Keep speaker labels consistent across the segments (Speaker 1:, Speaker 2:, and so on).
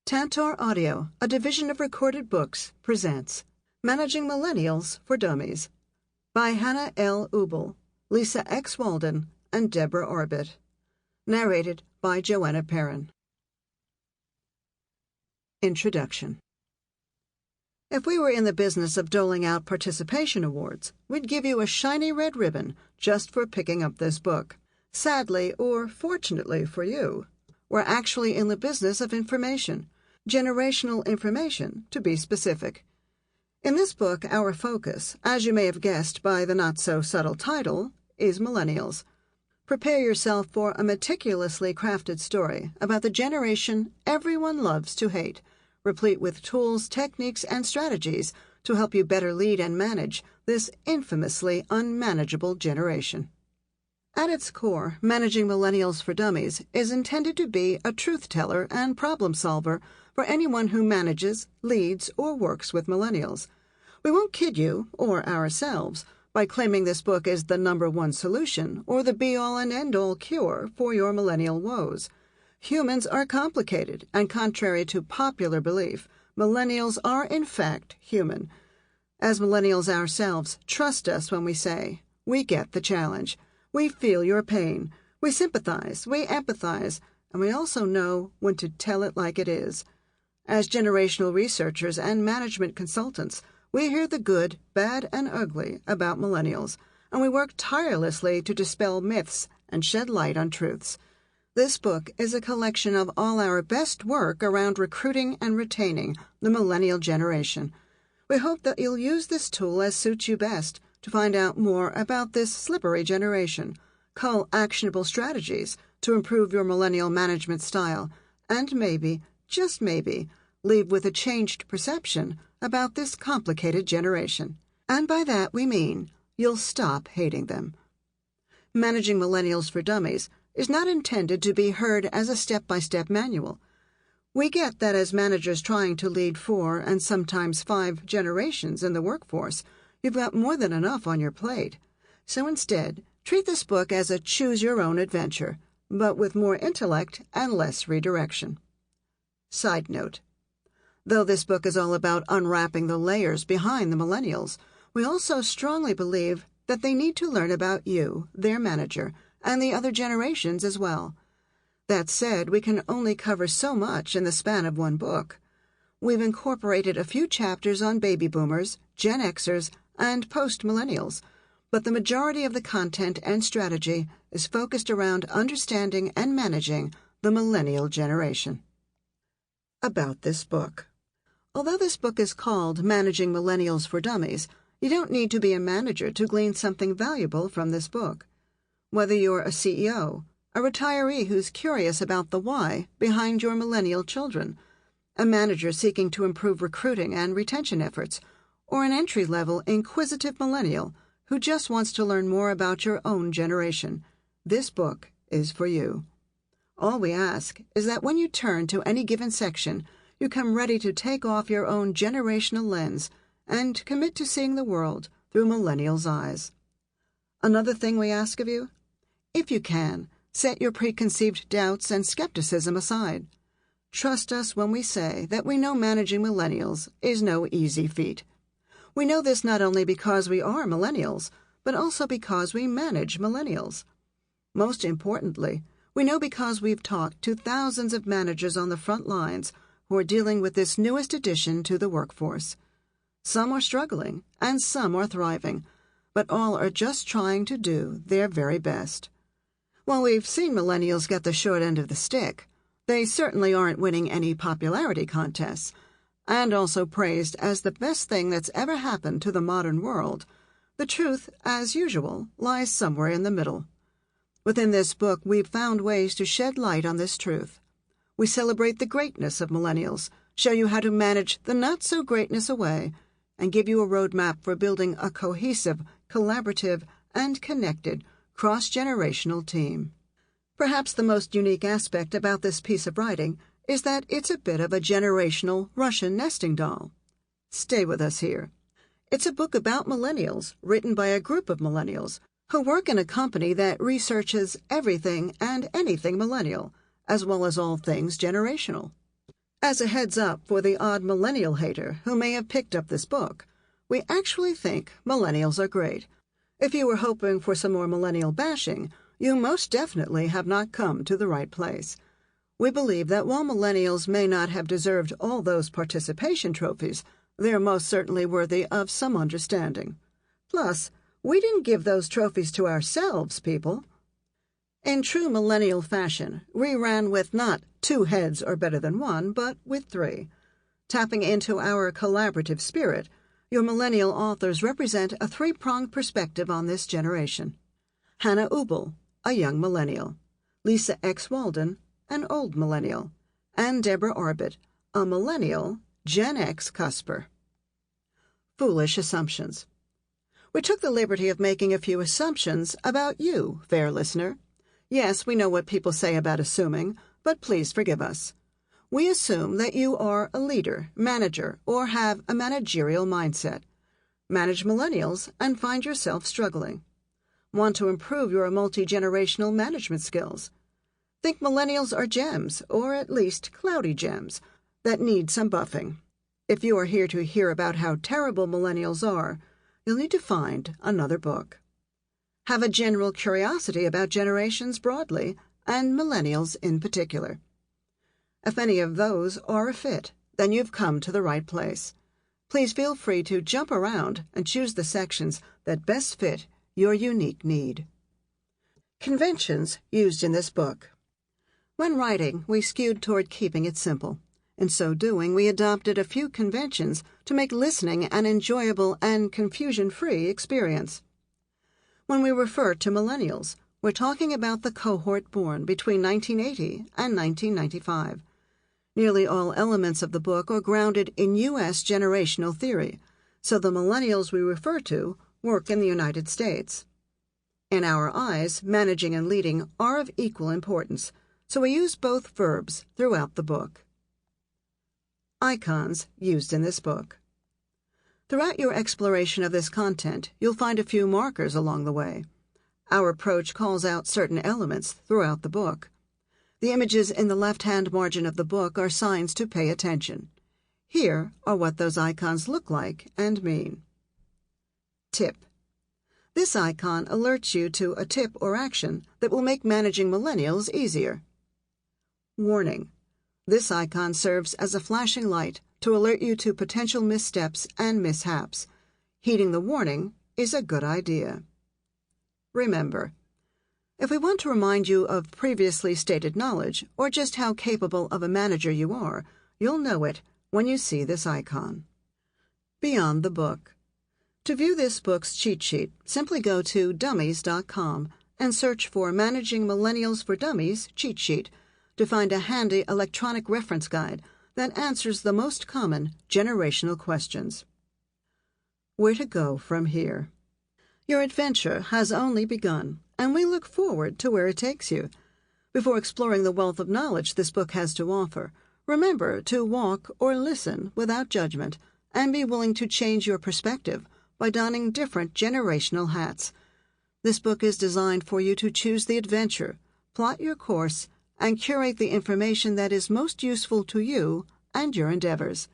Speaker 1: Tantor Audio, a division of Recorded Books, presents Managing Millennials for Dummies by Hannah L. Ubel, Lisa X. Walden, and Debra Arbit. Narrated by Joanna Perrin. Introduction. If we were in the business of doling out participation awards, we'd give you a shiny red ribbon just for picking up this book. Sadly, or fortunately for you, we're actually in the business of information. Generational information, to be specific. In this book, our focus, as you may have guessed by the not-so-subtle title, is Millennials. Prepare yourself for a meticulously crafted story about the generation everyone loves to hate, replete with tools, techniques, and strategies to help you better lead and manage this infamously unmanageable generation. At its core, Managing Millennials for Dummies is intended to be a truth-teller and problem-solver for anyone who manages, leads, or works with millennials. We won't kid you, or ourselves, by claiming this book is the #1 solution or the be-all and end-all cure for your millennial woes. Humans are complicated, and contrary to popular belief, millennials are in fact human. As millennials ourselves, trust us when we say, we get the challenge. We feel your pain. We sympathize, we empathize, and we also know when to tell it like it is. As generational researchers and management consultants, we hear the good, bad, and ugly about millennials, and we work tirelessly to dispel myths and shed light on truths. This book is a collection of all our best work around recruiting and retaining the millennial generation. We hope that you'll use this tool as suits you best to find out more about this slippery generation, cull actionable strategies to improve your millennial management style, and maybe, just maybe, leave with a changed perception about this complicated generation. And by that we mean you'll stop hating them. Managing Millennials for Dummies is not intended to be heard as a step-by-step manual. We get that as managers trying to lead 4 and sometimes 5 generations in the workforce, you've got more than enough on your plate. So instead, treat this book as a choose-your-own adventure, but with more intellect and less redirection. Side note. Though this book is all about unwrapping the layers behind the millennials, we also strongly believe that they need to learn about you, their manager, and the other generations as well. That said, we can only cover so much in the span of one book. We've incorporated a few chapters on baby boomers, Gen Xers, and post-millennials, but the majority of the content and strategy is focused around understanding and managing the millennial generation. About this book. Although this book is called Managing Millennials for Dummies, you don't need to be a manager to glean something valuable from this book. Whether you're a CEO, a retiree who's curious about the why behind your millennial children, a manager seeking to improve recruiting and retention efforts, or an entry-level inquisitive millennial who just wants to learn more about your own generation, this book is for you. All we ask is that when you turn to any given section, you come ready to take off your own generational lens and commit to seeing the world through millennials' eyes. Another thing we ask of you? If you can, set your preconceived doubts and skepticism aside. Trust us when we say that we know managing millennials is no easy feat. We know this not only because we are millennials, but also because we manage millennials. Most importantly, we know because we've talked to thousands of managers on the front lines who are dealing with this newest addition to the workforce. Some are struggling, and some are thriving, but all are just trying to do their very best. While we've seen millennials get the short end of the stick, they certainly aren't winning any popularity contests, and also praised as the best thing that's ever happened to the modern world. The truth, as usual, lies somewhere in the middle. Within this book, we've found ways to shed light on this truth. We celebrate the greatness of millennials, show you how to manage the not-so-greatness away, and give you a roadmap for building a cohesive, collaborative, and connected cross-generational team. Perhaps the most unique aspect about this piece of writing is that it's a bit of a generational Russian nesting doll. Stay with us here. It's a book about millennials, written by a group of millennials who work in a company that researches everything and anything millennial, as well as all things generational. As a heads up for the odd millennial hater who may have picked up this book, we actually think millennials are great. If you were hoping for some more millennial bashing, you most definitely have not come to the right place. We believe that while millennials may not have deserved all those participation trophies, they are most certainly worthy of some understanding. Plus, we didn't give those trophies to ourselves, people. In true millennial fashion, we ran with not 2 heads are better than 1, but with 3. Tapping into our collaborative spirit, your millennial authors represent a 3-pronged perspective on this generation. Hannah Ubel, a young millennial. Lisa X. Walden, an old millennial. And Debra Arbit, a millennial, Gen X cusper. Foolish assumptions. We took the liberty of making a few assumptions about you, fair listener. Yes, we know what people say about assuming, but please forgive us. We assume that you are a leader, manager, or have a managerial mindset. Manage millennials and find yourself struggling. Want to improve your multi-generational management skills. Think millennials are gems, or at least cloudy gems, that need some buffing. If you are here to hear about how terrible millennials are, you'll need to find another book. Have a general curiosity about generations broadly, and millennials in particular. If any of those are a fit, then you've come to the right place. Please feel free to jump around and choose the sections that best fit your unique need. Conventions used in this book. When writing, we skewed toward keeping it simple. In so doing, we adopted a few conventions to make listening an enjoyable and confusion-free experience. When we refer to millennials, we're talking about the cohort born between 1980 and 1995. Nearly all elements of the book are grounded in U.S. generational theory, so the millennials we refer to work in the United States. In our eyes, managing and leading are of equal importance, so we use both verbs throughout the book. Icons used in this book. Throughout your exploration of this content, you'll find a few markers along the way. Our approach calls out certain elements throughout the book. The images in the left-hand margin of the book are signs to pay attention. Here are what those icons look like and mean. Tip. This icon alerts you to a tip or action that will make managing millennials easier. Warning. This icon serves as a flashing light to alert you to potential missteps and mishaps. Heeding the warning is a good idea. Remember, if we want to remind you of previously stated knowledge or just how capable of a manager you are, you'll know it when you see this icon. Beyond the book. To view this book's cheat sheet, simply go to Dummies.com and search for Managing Millennials for Dummies cheat sheet to find a handy electronic reference guide that answers the most common generational questions. Where to go from here? Your adventure has only begun, and we look forward to where it takes you. Before exploring the wealth of knowledge this book has to offer, remember to walk or listen without judgment and be willing to change your perspective by donning different generational hats. This book is designed for you to choose the adventure, plot your course, and curate the information that is most useful to you and your endeavors.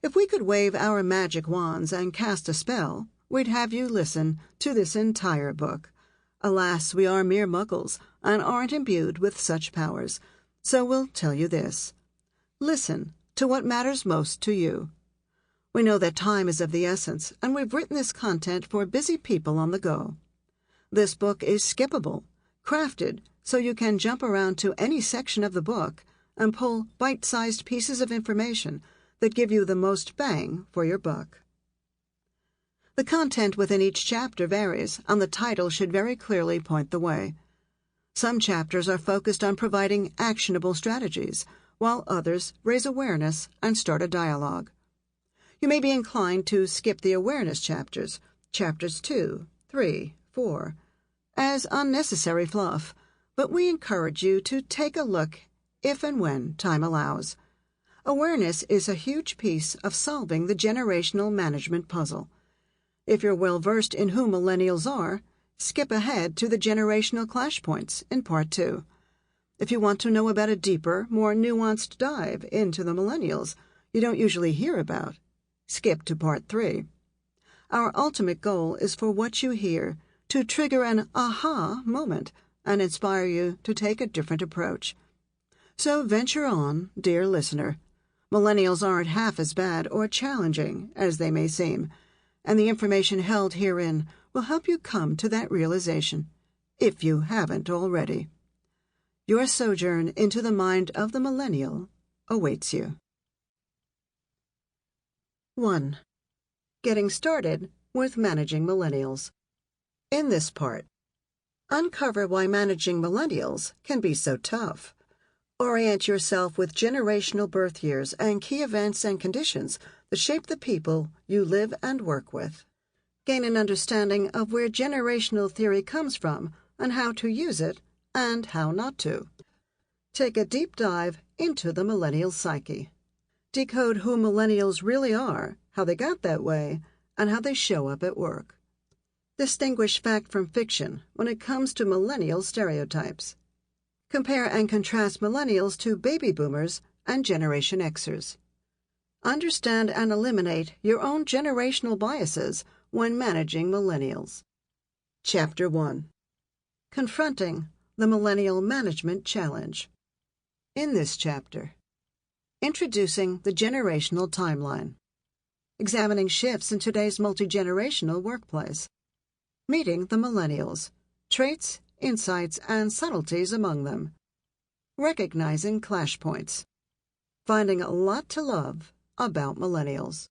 Speaker 1: If we could wave our magic wands and cast a spell, we'd have you listen to this entire book. Alas, we are mere muggles and aren't imbued with such powers, so we'll tell you this. Listen to what matters most to you. We know that time is of the essence, and we've written this content for busy people on the go. This book is skippable, crafted so you can jump around to any section of the book and pull bite-sized pieces of information that give you the most bang for your buck. The content within each chapter varies, and the title should very clearly point the way. Some chapters are focused on providing actionable strategies, while others raise awareness and start a dialogue. You may be inclined to skip the awareness chapters, chapters 2, 3, 4, as unnecessary fluff, but we encourage you to take a look if and when time allows. Awareness is a huge piece of solving the generational management puzzle. If you're well-versed in who millennials are, skip ahead to the generational clash points in Part 2. If you want to know about a deeper, more nuanced dive into the Millennials you don't usually hear about, skip to Part 3. Our ultimate goal is for what you hear to trigger an aha moment and inspire you to take a different approach. So venture on, dear listener. Millennials aren't half as bad or challenging as they may seem, and the information held herein will help you come to that realization, if you haven't already. Your sojourn into the mind of the Millennial awaits you. 1. Getting started with managing Millennials. In this part, uncover why managing Millennials can be so tough. Orient yourself with generational birth years and key events and conditions that shape the people you live and work with. Gain an understanding of where generational theory comes from and how to use it and how not to. Take a deep dive into the Millennial psyche. Decode who Millennials really are, how they got that way, and how they show up at work. Distinguish fact from fiction when it comes to Millennial stereotypes. Compare and contrast Millennials to baby boomers and Generation Xers. Understand and eliminate your own generational biases when managing Millennials. Chapter 1. Confronting the Millennial Management Challenge. In this chapter, introducing the generational timeline, examining shifts in today's multi-generational workplace, meeting the Millennials, traits, insights, and subtleties among them, recognizing clash points, finding a lot to love about Millennials.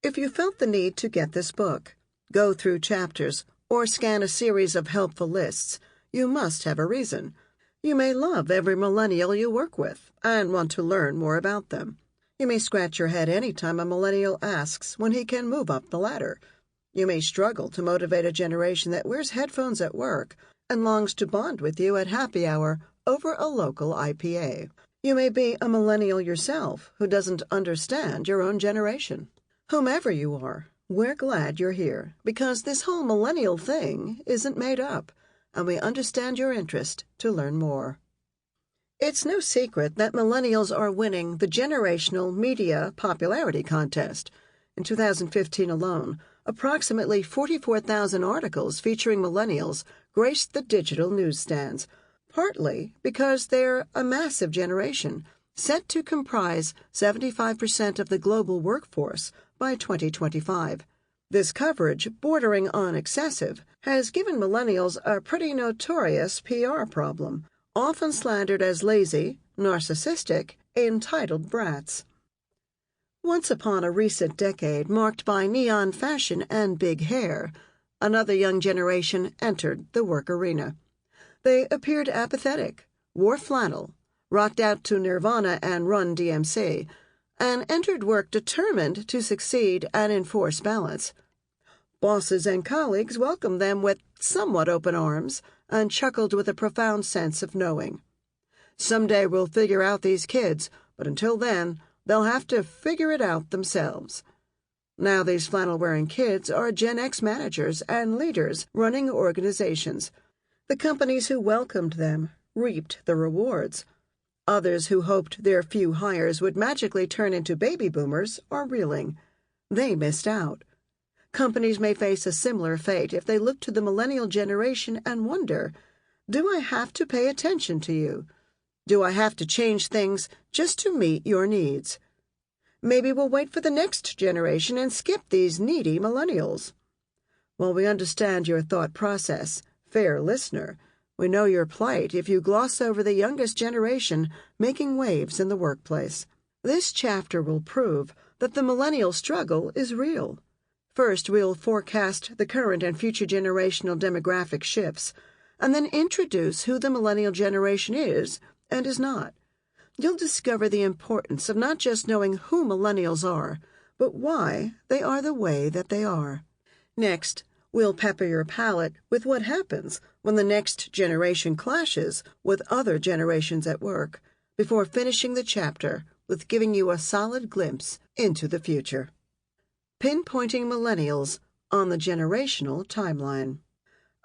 Speaker 1: If you felt the need to get this book, go through chapters, or scan a series of helpful lists, you must have a reason. You may love every Millennial you work with and want to learn more about them. You may scratch your head any time a Millennial asks when he can move up the ladder. You may struggle to motivate a generation that wears headphones at work and longs to bond with you at happy hour over a local IPA. You may be a Millennial yourself who doesn't understand your own generation. Whomever you are, we're glad you're here because this whole Millennial thing isn't made up, and we understand your interest to learn more. It's no secret that Millennials are winning the Generational Media Popularity Contest. In 2015 alone, approximately 44,000 articles featuring Millennials graced the digital newsstands, partly because they're a massive generation, set to comprise 75% of the global workforce by 2025. This coverage, bordering on excessive, has given Millennials a pretty notorious PR problem, often slandered as lazy, narcissistic, entitled brats. Once upon a recent decade marked by neon fashion and big hair, another young generation entered the work arena. They appeared apathetic, wore flannel, rocked out to Nirvana and Run DMC, and entered work determined to succeed and enforce balance. Bosses and colleagues welcomed them with somewhat open arms and chuckled with a profound sense of knowing. Someday we'll figure out these kids, but until then, they'll have to figure it out themselves. Now these flannel-wearing kids are Gen X managers and leaders running organizations. The companies who welcomed them reaped the rewards. Others who hoped their few hires would magically turn into baby boomers are reeling. They missed out. Companies may face a similar fate if they look to the Millennial generation and wonder, do I have to pay attention to you? Do I have to change things just to meet your needs? Maybe we'll wait for the next generation and skip these needy Millennials. While we understand your thought process, fair listener, we know your plight if you gloss over the youngest generation making waves in the workplace. This chapter will prove that the Millennial struggle is real. First, we'll forecast the current and future generational demographic shifts, and then introduce who the Millennial generation is and is not. You'll discover the importance of not just knowing who Millennials are, but why they are the way that they are. Next, we'll pepper your palate with what happens when the next generation clashes with other generations at work, before finishing the chapter with giving you a solid glimpse into the future. Pinpointing Millennials on the generational timeline.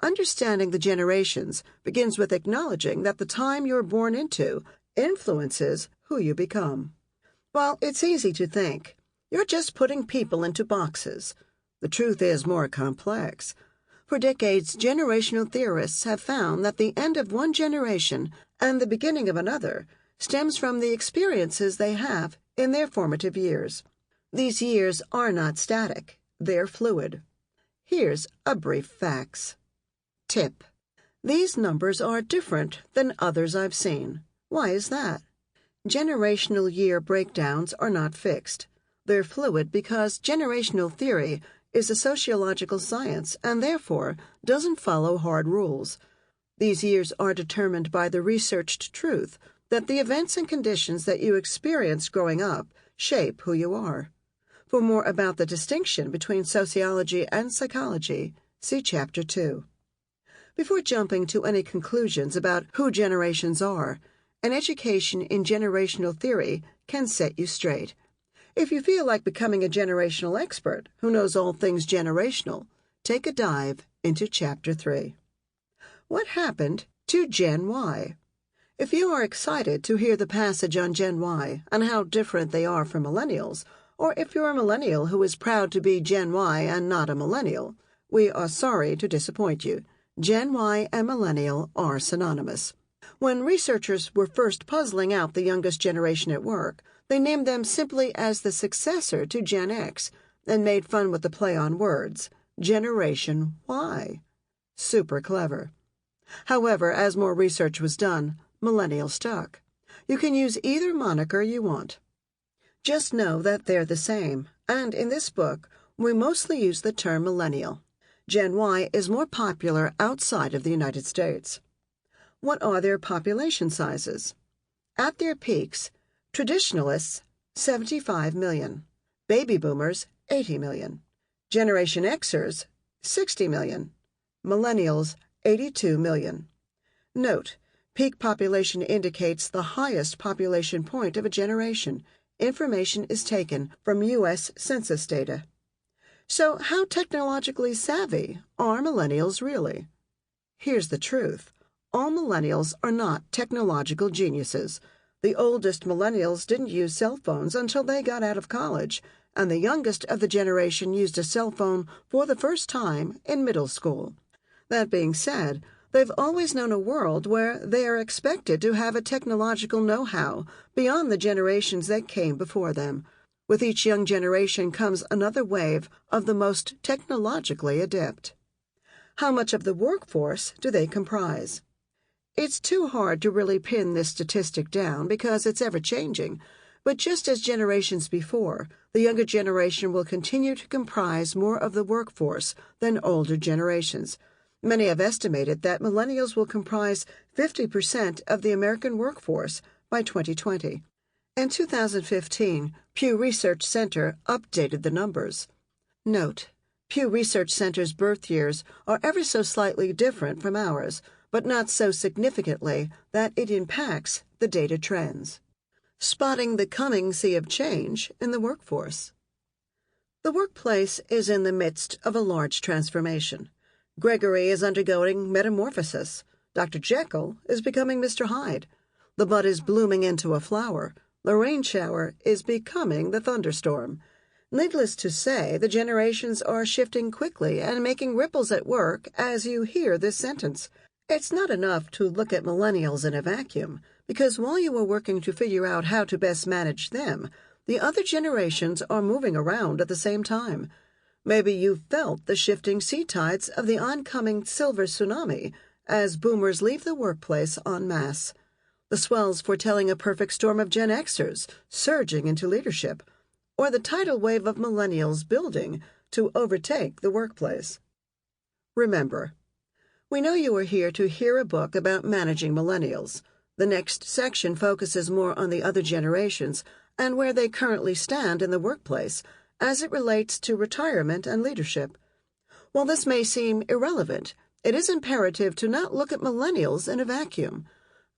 Speaker 1: Understanding the generations begins with acknowledging that the time you're born into influences who you become. While it's easy to think, you're just putting people into boxes, the truth is more complex. For decades, generational theorists have found that the end of one generation and the beginning of another stems from the experiences they have in their formative years. These years are not static, they're fluid. Here's a brief facts. Tip: these numbers are different than others I've seen. Why is that? Generational year breakdowns are not fixed. They're fluid because generational theory is a sociological science and therefore doesn't follow hard rules. These years are determined by the researched truth that the events and conditions that you experienced growing up shape who you are. For more about the distinction between sociology and psychology, see Chapter 2. Before jumping to any conclusions about who generations are, an education in generational theory can set you straight. If you feel like becoming a generational expert who knows all things generational, take a dive into Chapter 3. What happened to Gen Y? If you are excited to hear the passage on Gen Y and how different they are from millennials, or if you're a millennial who is proud to be Gen Y and not a millennial, we are sorry to disappoint you. Gen Y and millennial are synonymous. When researchers were first puzzling out the youngest generation at work, they named them simply as the successor to Gen X and made fun with the play on words, Generation Y. Super clever. However, as more research was done, millennial stuck. You can use either moniker you want. Just know that they're the same, and in this book, we mostly use the term millennial. Gen Y is more popular outside of the United States. What are their population sizes? At their peaks, traditionalists, 75 million. Baby boomers, 80 million. Generation Xers, 60 million. Millennials, 82 million. Note, peak population indicates the highest population point of a generation. Information is taken from U.S. Census data. So how technologically savvy are millennials really? Here's the truth. All millennials are not technological geniuses. The oldest millennials didn't use cell phones until they got out of college, and the youngest of the generation used a cell phone for the first time in middle school. That being said, they've always known a world where they are expected to have a technological know-how beyond the generations that came before them. With each young generation comes another wave of the most technologically adept. How much of the workforce do they comprise? It's too hard to really pin this statistic down because it's ever-changing, but just as generations before, the younger generation will continue to comprise more of the workforce than older generations. Many have estimated that millennials will comprise 50% of the American workforce by 2020. In 2015, Pew Research Center updated the numbers. Note, Pew Research Center's birth years are ever so slightly different from ours, but not so significantly that it impacts the data trends. Spotting the coming sea of change in the workforce. The workplace is in the midst of a large transformation. Gregory is undergoing metamorphosis. Dr. Jekyll is becoming Mr. Hyde. The bud is blooming into a flower. The rain shower is becoming the thunderstorm. Needless to say, the generations are shifting quickly and making ripples at work as you hear this sentence. It's not enough to look at millennials in a vacuum, because while you are working to figure out how to best manage them, the other generations are moving around at the same time. Maybe you've felt the shifting sea tides of the oncoming silver tsunami as boomers leave the workplace en masse. The swells foretelling a perfect storm of Gen Xers surging into leadership, or the tidal wave of millennials building to overtake the workplace. Remember, we know you are here to hear a book about managing millennials. The next section focuses more on the other generations and where they currently stand in the workplace as it relates to retirement and leadership. While this may seem irrelevant, it is imperative to not look at millennials in a vacuum.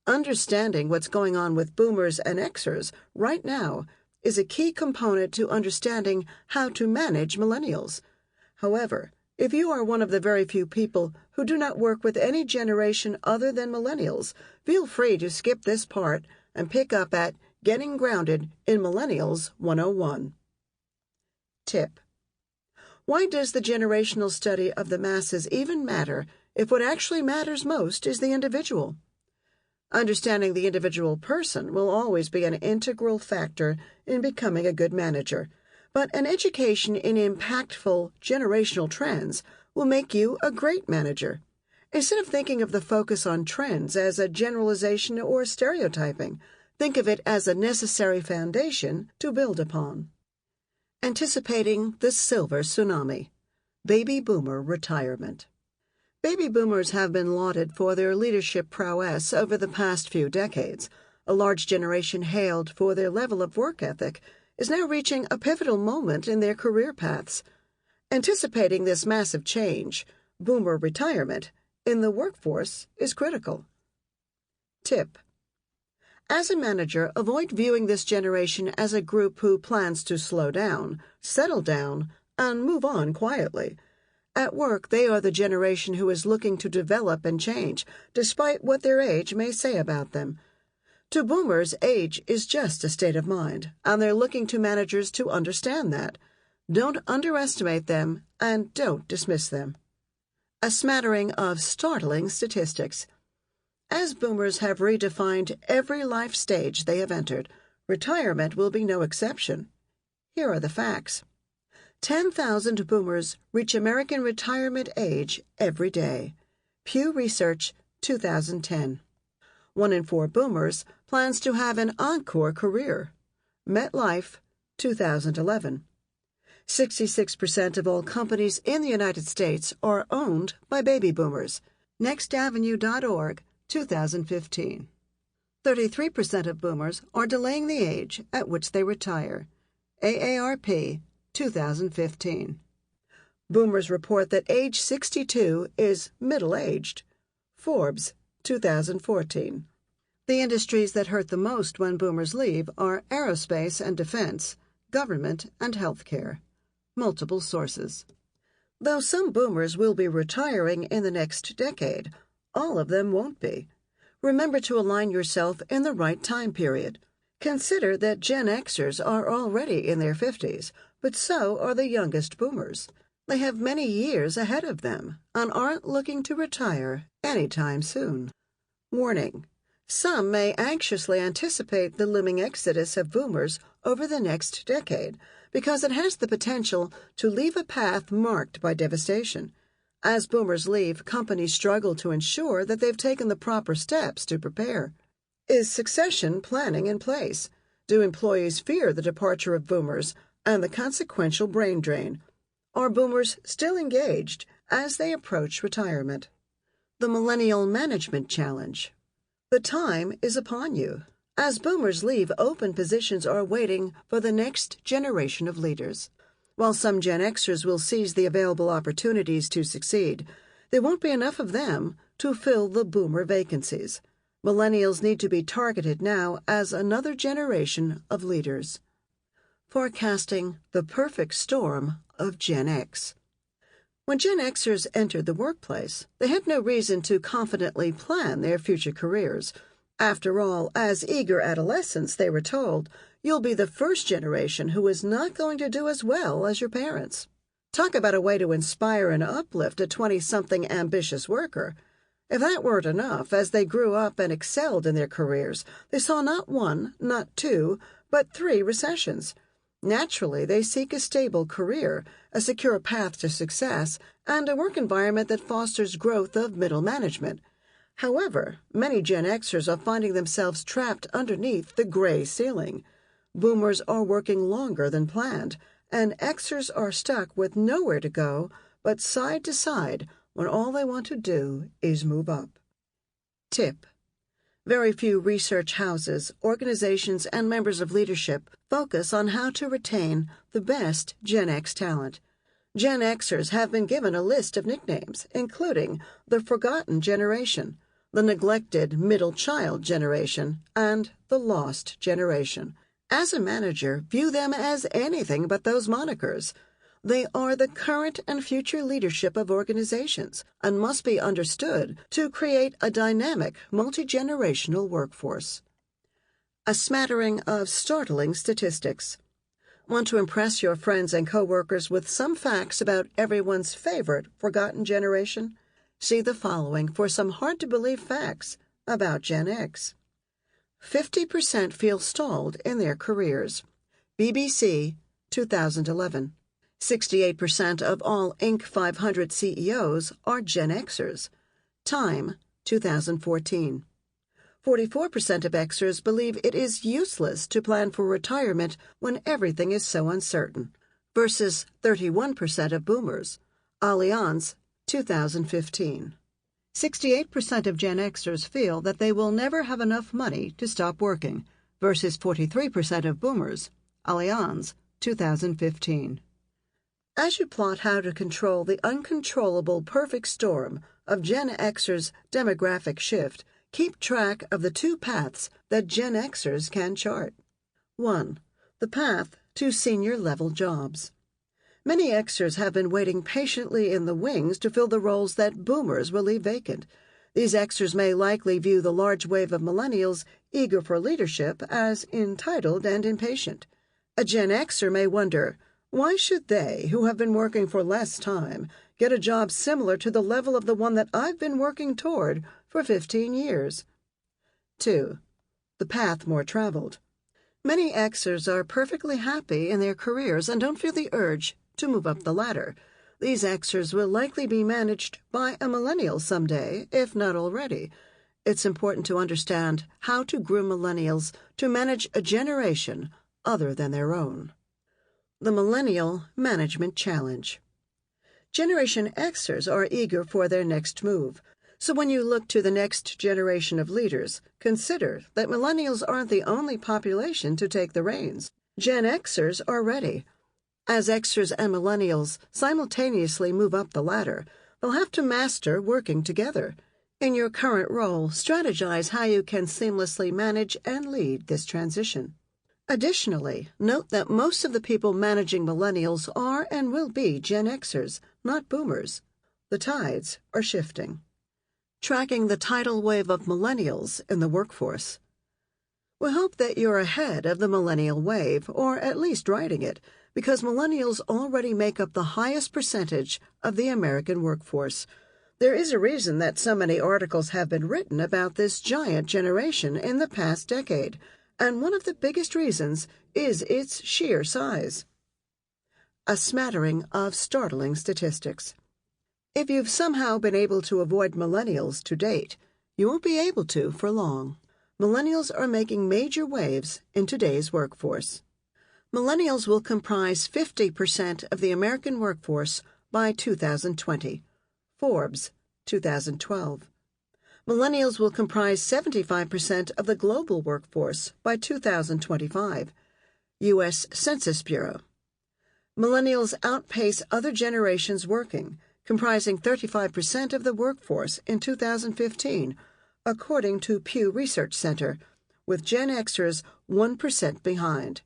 Speaker 1: Understanding what's going on with boomers and Xers right now is a key component to understanding how to manage millennials. However, If you are one of the very few people who do not work with any generation other than millennials, feel free to skip this part and pick up at Getting Grounded in Millennials 101. Tip: why does the generational study of the masses even matter if what actually matters most is the individual? Understanding the individual person will always be an integral factor in becoming a good manager, but an education in impactful generational trends will make you a great manager. Instead of thinking of the focus on trends as a generalization or stereotyping, think of it as a necessary foundation to build upon. Anticipating the Silver Tsunami. Baby Boomer Retirement. Baby boomers have been lauded for their leadership prowess over the past few decades. A large generation hailed for their level of work ethic is now reaching a pivotal moment in their career paths. Anticipating this massive change, boomer retirement, in the workforce is critical. Tip: as a manager, avoid viewing this generation as a group who plans to slow down, settle down, and move on quietly. At work, they are the generation who is looking to develop and change, despite what their age may say about them. To boomers, age is just a state of mind, and they're looking to managers to understand that. Don't underestimate them, and don't dismiss them. A smattering of startling statistics. As boomers have redefined every life stage they have entered, retirement will be no exception. Here are the facts. 10,000 boomers reach American retirement age every day. Pew Research, 2010. 1 in 4 boomers plans to have an encore career. MetLife, 2011. 66% of all companies in the United States are owned by baby boomers. NextAvenue.org, 2015. 33% of boomers are delaying the age at which they retire. AARP, 2015. Boomers report that age 62 is middle-aged. Forbes, 2014. The industries that hurt the most when boomers leave are aerospace and defense, government, and healthcare. Multiple sources. Though some boomers will be retiring in the next decade, all of them won't be. Remember to align yourself in the right time period. Consider that Gen Xers are already in their 50s, but so are the youngest boomers. They have many years ahead of them and aren't looking to retire anytime soon. Warning: some may anxiously anticipate the looming exodus of boomers over the next decade because it has the potential to leave a path marked by devastation. As boomers leave, companies struggle to ensure that they've taken the proper steps to prepare. Is succession planning in place? Do employees fear the departure of boomers and the consequential brain drain? Are boomers still engaged as they approach retirement? The Millennial Management Challenge. The time is upon you. As boomers leave, open positions are waiting for the next generation of leaders. While some Gen Xers will seize the available opportunities to succeed, there won't be enough of them to fill the boomer vacancies. Millennials need to be targeted now as another generation of leaders. Forecasting the perfect storm of Gen X. When Gen Xers entered the workplace, they had no reason to confidently plan their future careers. After all, as eager adolescents, they were told, you'll be the first generation who is not going to do as well as your parents. Talk about a way to inspire and uplift a 20-something ambitious worker. If that weren't enough, as they grew up and excelled in their careers, they saw not 1, not 2, but 3 recessions. Naturally, they seek a stable career, a secure path to success, and a work environment that fosters growth of middle management. However, many Gen Xers are finding themselves trapped underneath the gray ceiling. Boomers are working longer than planned, and Xers are stuck with nowhere to go but side to side when all they want to do is move up. Tip: very few research houses, organizations, and members of leadership focus on how to retain the best Gen X talent. Gen Xers have been given a list of nicknames, including the Forgotten Generation, the Neglected Middle Child Generation, and the Lost Generation. As a manager, view them as anything but those monikers. They are the current and future leadership of organizations and must be understood to create a dynamic, multi-generational workforce. A smattering of startling statistics. Want to impress your friends and coworkers with some facts about everyone's favorite forgotten generation? See the following for some hard-to-believe facts about Gen X. 50% feel stalled in their careers. BBC, 2011. 68% of all Inc. 500 CEOs are Gen Xers. Time, 2014. 44% of Xers believe it is useless to plan for retirement when everything is so uncertain, versus 31% of Boomers. Allianz, 2015. 68% of Gen Xers feel that they will never have enough money to stop working, versus 43% of Boomers. Allianz, 2015. As you plot how to control the uncontrollable perfect storm of Gen Xers' demographic shift, keep track of the two paths that Gen Xers can chart. 1. The path to senior-level jobs. Many Xers have been waiting patiently in the wings to fill the roles that Boomers will leave vacant. These Xers may likely view the large wave of Millennials eager for leadership as entitled and impatient. A Gen Xer may wonder, why should they, who have been working for less time, get a job similar to the level of the one that I've been working toward for 15 years? 2. The path more traveled. Many Xers are perfectly happy in their careers and don't feel the urge to move up the ladder. These Xers will likely be managed by a Millennial someday, if not already. It's important to understand how to groom Millennials to manage a generation other than their own. The Millennial Management Challenge. Generation Xers are eager for their next move. So when you look to the next generation of leaders, consider that Millennials aren't the only population to take the reins. Gen Xers are ready. As Xers and Millennials simultaneously move up the ladder, they'll have to master working together. In your current role, strategize how you can seamlessly manage and lead this transition. Additionally, note that most of the people managing Millennials are and will be Gen Xers, not Boomers. The tides are shifting. Tracking the tidal wave of Millennials in the workforce. We hope that you're ahead of the Millennial wave, or at least riding it, because Millennials already make up the highest percentage of the American workforce. There is a reason that so many articles have been written about this giant generation in the past decade, and one of the biggest reasons is its sheer size. A smattering of startling statistics. If you've somehow been able to avoid Millennials to date, you won't be able to for long. Millennials are making major waves in today's workforce. Millennials will comprise 50% of the American workforce by 2020. Forbes, 2012. Millennials will comprise 75% of the global workforce by 2025. U.S. Census Bureau. Millennials outpace other generations working, comprising 35% of the workforce in 2015, according to Pew Research Center, with Gen Xers 1% behind.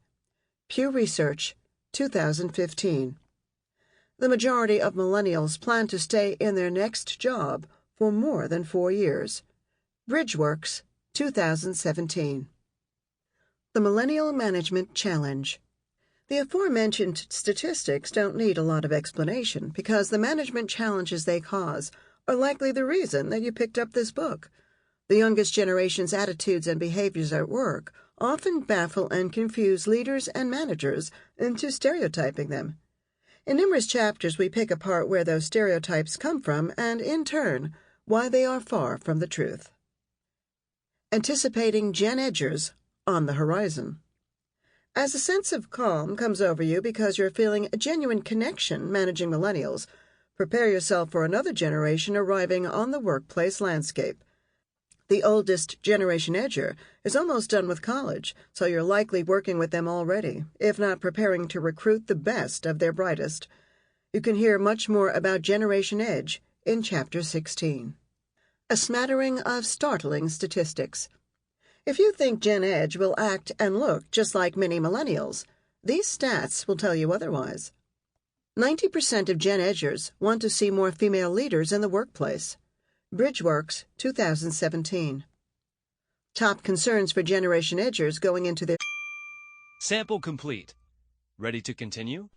Speaker 1: Pew Research, 2015. The majority of Millennials plan to stay in their next job for more than 4 years. Bridgeworks, 2017. The Millennial Management Challenge. The aforementioned statistics don't need a lot of explanation because the management challenges they cause are likely the reason that you picked up this book. The youngest generation's attitudes and behaviors at work often baffle and confuse leaders and managers into stereotyping them. In numerous chapters, we pick apart where those stereotypes come from and, in turn, why they are far from the truth. Anticipating Gen Edgers on the horizon. As a sense of calm comes over you because you're feeling a genuine connection managing Millennials, prepare yourself for another generation arriving on the workplace landscape. The oldest Generation Edger is almost done with college, so you're likely working with them already, if not preparing to recruit the best of their brightest. You can hear much more about Generation Edge in Chapter 16. A smattering of startling statistics. If you think Gen Edge will act and look just like many Millennials, these stats will tell you otherwise. 90% of Gen Edgers want to see more female leaders in the workplace. Bridgeworks, 2017. Top concerns for Generation Edgers going into their...
Speaker 2: Sample complete. Ready to continue?